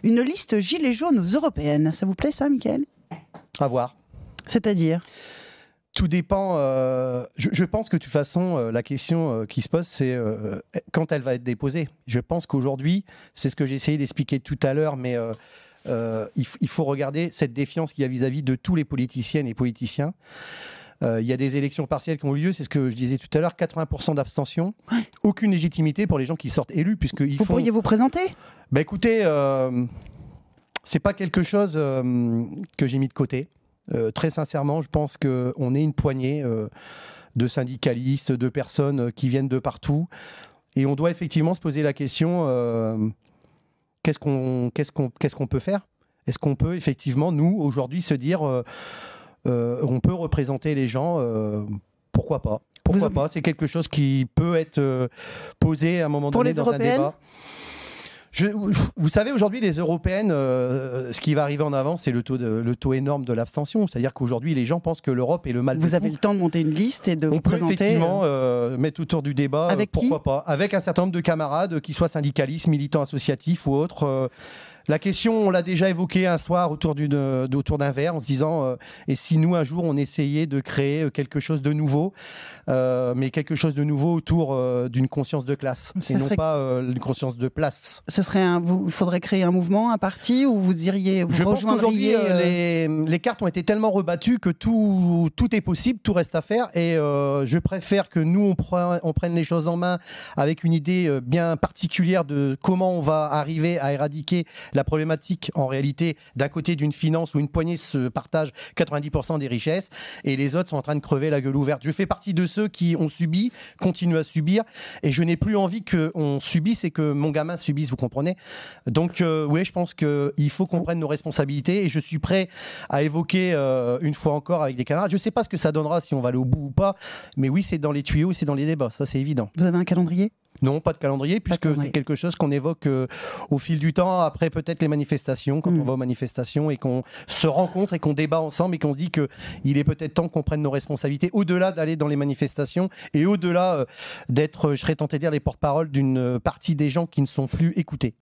Une liste gilets jaunes aux européennes. Ça vous plaît ça, Mickaël ? À voir. C'est-à-dire ? Tout dépend. Je pense que de toute façon, la question qui se pose, c'est quand elle va être déposée. Je pense qu'aujourd'hui, c'est ce que j'ai essayé d'expliquer tout à l'heure, mais il faut regarder cette défiance qu'il y a vis-à-vis de tous les politiciennes et politiciens. Il y a des élections partielles qui ont lieu, c'est ce que je disais tout à l'heure, 80% d'abstention, aucune légitimité pour les gens qui sortent élus. Vous pourriez vous présenter ? Écoutez, c'est pas quelque chose que j'ai mis de côté. Très sincèrement, je pense qu'on est une poignée de syndicalistes, de personnes qui viennent de partout. Et on doit effectivement se poser la question, qu'est-ce qu'on peut faire ? Est-ce qu'on peut effectivement, nous, aujourd'hui, se dire, on peut représenter les gens, pourquoi pas ? Pourquoi pas ? C'est quelque chose qui peut être posé à un moment donné dans un débat. Vous savez, aujourd'hui, les européennes, ce qui va arriver en avant, c'est le taux énorme de l'abstention. C'est-à-dire qu'aujourd'hui, les gens pensent que l'Europe est le mal de tout. Vous avez le temps de monter une liste et de vous présenter. On peut effectivement mettre autour du débat, avec pourquoi pas, avec un certain nombre de camarades, qu'ils soient syndicalistes, militants associatifs ou autres. La question, on l'a déjà évoquée un soir autour d'un verre, en se disant et si nous, un jour, on essayait de créer quelque chose de nouveau, mais quelque chose de nouveau autour d'une conscience de classe, et non pas une conscience de place. Il faudrait créer un mouvement, un parti, où vous iriez, vous rejoindriez... Je pense qu'aujourd'hui, les cartes ont été tellement rebattues que tout est possible, tout reste à faire, et je préfère que nous, on prenne les choses en main avec une idée bien particulière de comment on va arriver à éradiquer la problématique, en réalité, d'un côté d'une finance où une poignée se partage 90% des richesses et les autres sont en train de crever la gueule ouverte. Je fais partie de ceux qui ont subi, continuent à subir, et je n'ai plus envie qu'on subisse et que mon gamin subisse, vous comprenez ? Donc, oui, je pense qu'il faut qu'on prenne nos responsabilités, et je suis prêt à évoquer une fois encore avec des camarades. Je ne sais pas ce que ça donnera, si on va aller au bout ou pas, mais oui, c'est dans les tuyaux, c'est dans les débats, ça c'est évident. Vous avez un calendrier ? Non, pas de calendrier, puisque c'est quelque chose qu'on évoque au fil du temps, après peut-être les manifestations, quand on va aux manifestations et qu'on se rencontre et qu'on débat ensemble et qu'on se dit qu'il est peut-être temps qu'on prenne nos responsabilités, au-delà d'aller dans les manifestations et au-delà d'être, je serais tenté de dire, les porte-parole d'une partie des gens qui ne sont plus écoutés.